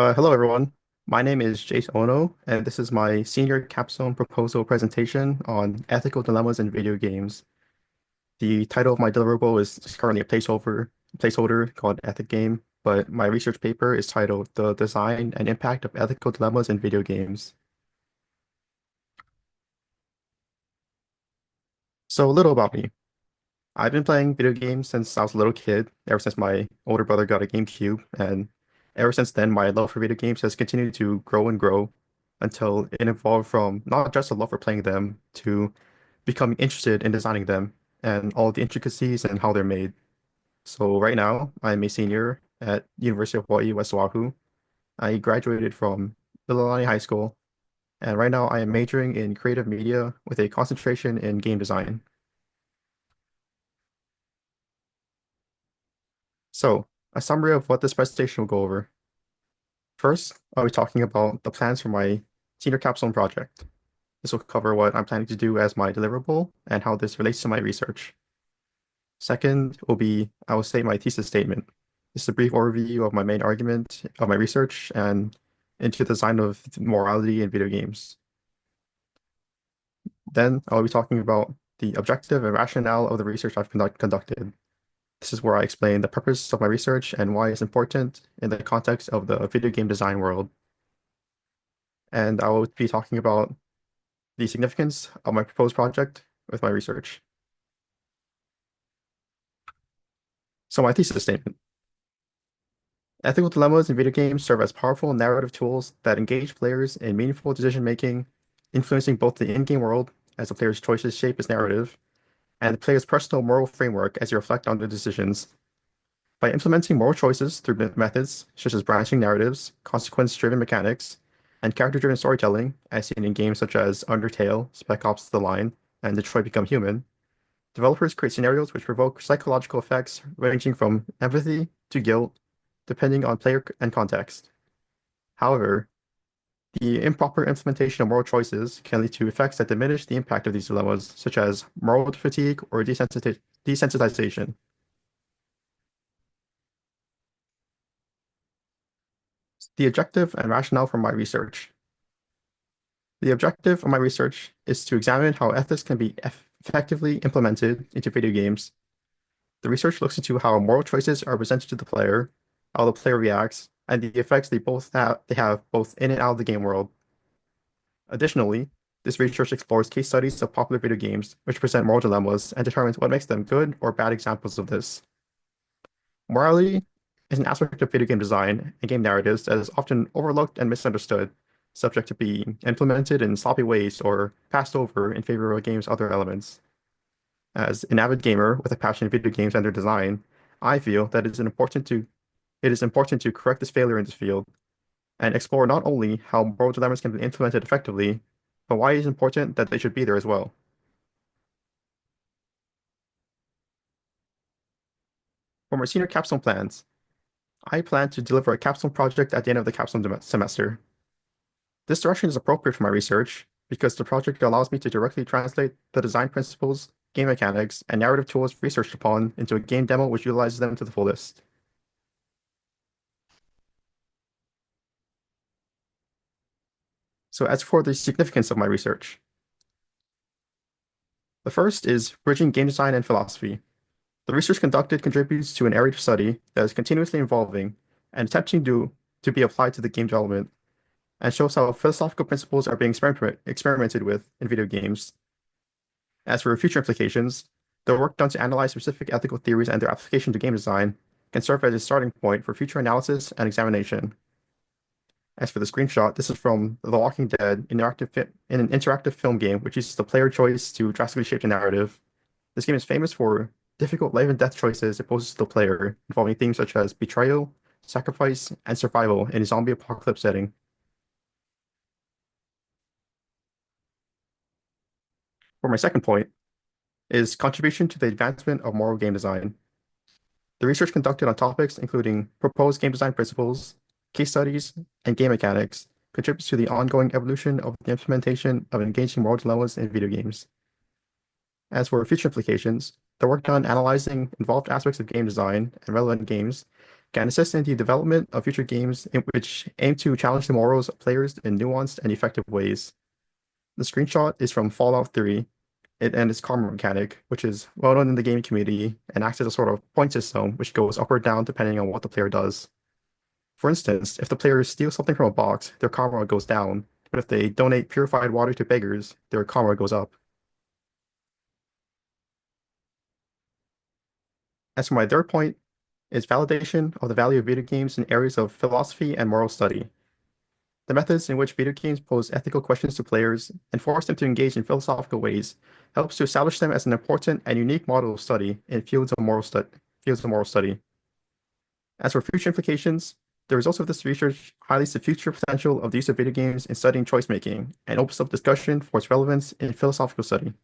Hello, everyone. My name is Jayce Ono, and this is my senior capstone proposal presentation on ethical dilemmas in video games. The title of my deliverable is currently a placeholder called Ethic Game, but my research paper is titled The Design and Impact of Ethical Dilemmas in Video Games. So a little about me. I've been playing video games since I was a little kid, ever since my older brother got a GameCube, and ever since then, my love for video games has continued to grow and grow until it evolved from not just a love for playing them to becoming interested in designing them and all the intricacies and how they're made. So right now, I'm a senior at University of Hawaii, West Oahu. I graduated from Ilani High School, and right now I am majoring in creative media with a concentration in game design. So, a summary of what this presentation will go over. First, I'll be talking about the plans for my senior capstone project. This will cover what I'm planning to do as my deliverable and how this relates to my research. Second I will state my thesis statement. This is a brief overview of my main argument of my research and into the design of morality in video games. Then I will be talking about the objective and rationale of the research I've conducted. This is where I explain the purpose of my research and why it's important in the context of the video game design world. And I will be talking about the significance of my proposed project with my research. So my thesis statement. Ethical dilemmas in video games serve as powerful narrative tools that engage players in meaningful decision making, influencing both the in-game world as the player's choices shape his narrative, and the player's personal moral framework as they reflect on their decisions. By implementing moral choices through methods such as branching narratives, consequence-driven mechanics, and character-driven storytelling, as seen in games such as Undertale, Spec Ops: The Line, and Detroit Become Human, developers create scenarios which provoke psychological effects ranging from empathy to guilt, depending on player and context. However, the improper implementation of moral choices can lead to effects that diminish the impact of these dilemmas, such as moral fatigue or desensitization. The objective and rationale for my research. The objective of my research is to examine how ethics can be effectively implemented into video games. The research looks into how moral choices are presented to the player, how the player reacts, and the effects they have both in and out of the game world. Additionally, this research explores case studies of popular video games which present moral dilemmas and determines what makes them good or bad examples of this. Morality is an aspect of video game design and game narratives that is often overlooked and misunderstood, subject to being implemented in sloppy ways or passed over in favor of a game's other elements. As an avid gamer with a passion in video games and their design, I feel that it is important to correct this failure in this field and explore not only how moral dilemmas can be implemented effectively, but why it is important that they should be there as well. For my senior capstone plans, I plan to deliver a capstone project at the end of the capstone semester. This direction is appropriate for my research because the project allows me to directly translate the design principles, game mechanics, and narrative tools researched upon into a game demo which utilizes them to the fullest. So as for the significance of my research, the first is bridging game design and philosophy. The research conducted contributes to an area of study that is continuously evolving and attempting to be applied to the game development, and shows how philosophical principles are being experimented with in video games. As for future implications, the work done to analyze specific ethical theories and their application to game design can serve as a starting point for future analysis and examination. As for the screenshot, this is from The Walking Dead in an interactive film game which uses the player choice to drastically shape the narrative. This game is famous for difficult life and death choices it poses to the player, involving themes such as betrayal, sacrifice, and survival in a zombie apocalypse setting. For my second point is contribution to the advancement of moral game design. The research conducted on topics including proposed game design principles, case studies, and game mechanics contributes to the ongoing evolution of the implementation of engaging moral dilemmas in video games. As for future implications, the work done analyzing involved aspects of game design and relevant games can assist in the development of future games in which aim to challenge the morals of players in nuanced and effective ways. The screenshot is from Fallout 3 and its karma mechanic, which is well known in the gaming community and acts as a sort of point system which goes up or down depending on what the player does. For instance, if the player steals something from a box, their karma goes down, but if they donate purified water to beggars, their karma goes up. As for my third point, is validation of the value of video games in areas of philosophy and moral study. The methods in which video games pose ethical questions to players and force them to engage in philosophical ways helps to establish them as an important and unique model of study in fields of moral study. As for future implications, the results of this research highlights the future potential of the use of video games in studying choice making and opens up discussion for its relevance in philosophical study.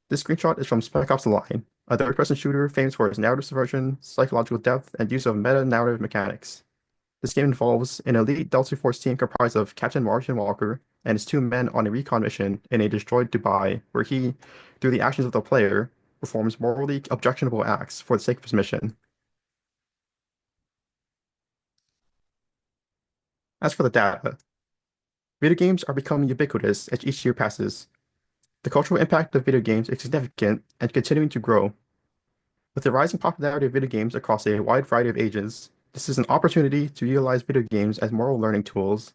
This screenshot is from Spec Ops: a third-person shooter famous for its narrative subversion, psychological depth, and use of meta-narrative mechanics. This game involves an elite Delta Force team comprised of Captain Martian Walker and his two men on a recon mission in a destroyed Dubai, where he, through the actions of the player, performs morally objectionable acts for the sake of his mission. As for the data, video games are becoming ubiquitous as each year passes. The cultural impact of video games is significant and continuing to grow. With the rising popularity of video games across a wide variety of ages, this is an opportunity to utilize video games as moral learning tools.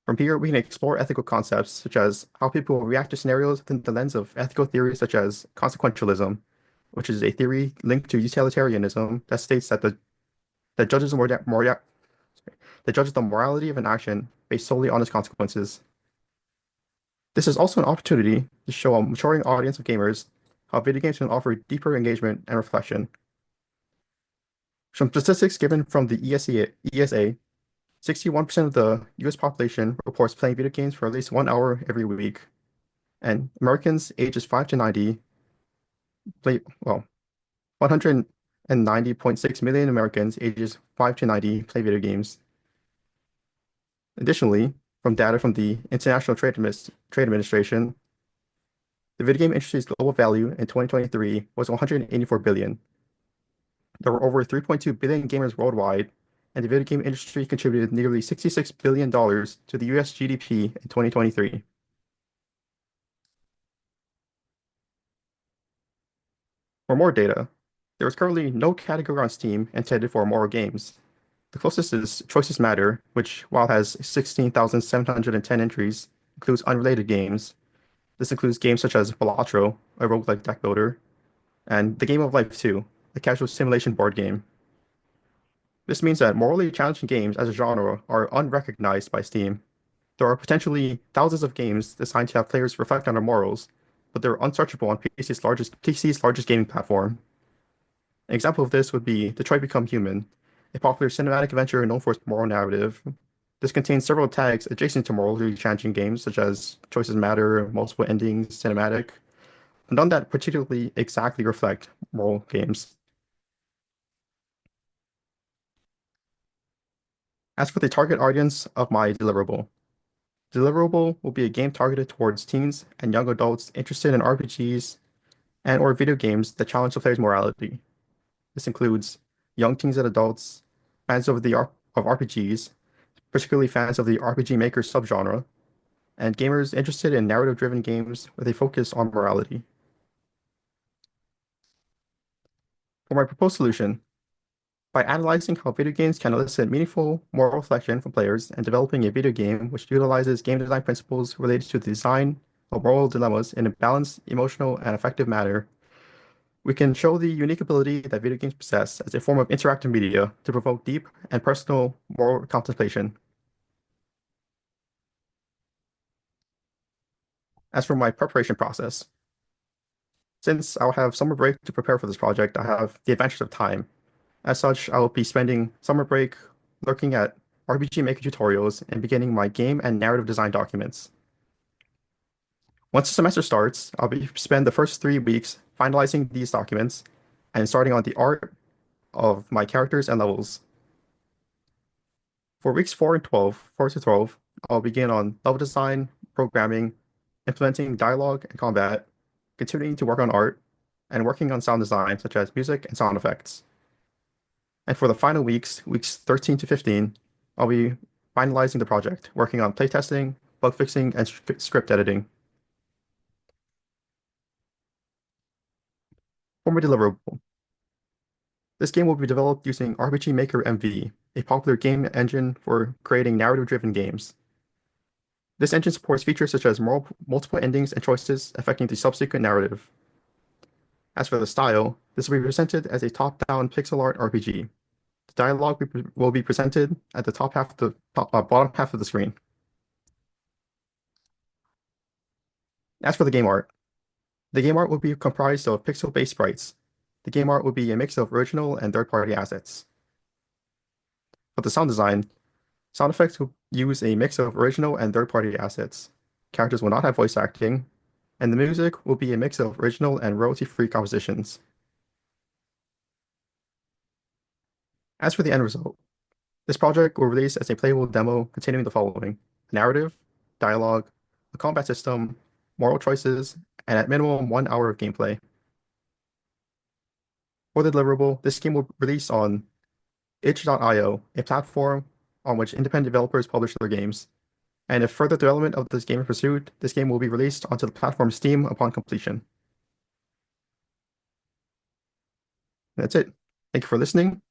From here, we can explore ethical concepts such as how people react to scenarios within the lens of ethical theories such as consequentialism, which is a theory linked to utilitarianism that states that judges that judges the morality of an action based solely on its consequences. This is also an opportunity to show a maturing audience of gamers how video games can offer deeper engagement and reflection. Some statistics given from the ESA, 61% of the US population reports playing video games for at least 1 hour every week, and Americans ages 5 to 90 play, well, 190.6 million Americans ages 5 to 90 play video games. Additionally, from data from the International Trade Administration, the video game industry's global value in 2023 was 184 billion. There were over 3.2 billion gamers worldwide, and the video game industry contributed nearly $66 billion to the US GDP in 2023. For more data, there is currently no category on Steam intended for moral games. The closest is Choices Matter, which, while has 16,710 entries, includes unrelated games. This includes games such as Balatro, a roguelike deck builder, and The Game of Life 2, a casual simulation board game. This means that morally challenging games as a genre are unrecognized by Steam. There are potentially thousands of games designed to have players reflect on their morals, but they're unsearchable on PC's largest gaming platform. An example of this would be Detroit Become Human, a popular cinematic adventure known for its moral narrative. This contains several tags adjacent to morally challenging games such as Choices Matter, Multiple Endings, Cinematic, but none that particularly exactly reflect moral games. As for the target audience of my deliverable will be a game targeted towards teens and young adults interested in RPGs and or video games that challenge the player's morality. This includes young teens and adults, fans of RPGs, particularly fans of the RPG Maker subgenre, and gamers interested in narrative-driven games with a focus on morality. For my proposed solution, by analyzing how video games can elicit meaningful moral reflection from players and developing a video game which utilizes game design principles related to the design of moral dilemmas in a balanced, emotional, and effective manner, we can show the unique ability that video games possess as a form of interactive media to provoke deep and personal moral contemplation. As for my preparation process, since I'll have summer break to prepare for this project, I have the advantage of time. As such, I will be spending summer break looking at RPG Maker tutorials and beginning my game and narrative design documents. Once the semester starts, spend the first 3 weeks finalizing these documents and starting on the art of my characters and levels. For weeks 4 to 12, I'll begin on level design, programming, implementing dialogue and combat, continuing to work on art, and working on sound design such as music and sound effects. And for the final weeks 13 to 15, I'll be finalizing the project, working on playtesting, bug fixing, and script editing. For my deliverable, this game will be developed using RPG Maker MV, a popular game engine for creating narrative-driven games. This engine supports features such as multiple endings and choices affecting the subsequent narrative. As for the style, this will be presented as a top-down pixel art RPG. The dialogue will be presented at the top half of the bottom half of the screen. As for the game art will be comprised of pixel-based sprites. The game art will be a mix of original and third-party assets. For the sound design, sound effects will use a mix of original and third-party assets. Characters will not have voice acting, and the music will be a mix of original and royalty-free compositions. As for the end result, this project will release as a playable demo containing the following: a narrative, dialogue, a combat system, moral choices, and at minimum 1 hour of gameplay. For the deliverable, this game will release on itch.io, a platform on which independent developers publish their games. And if further development of this game is pursued, this game will be released onto the platform Steam upon completion. That's it. Thank you for listening.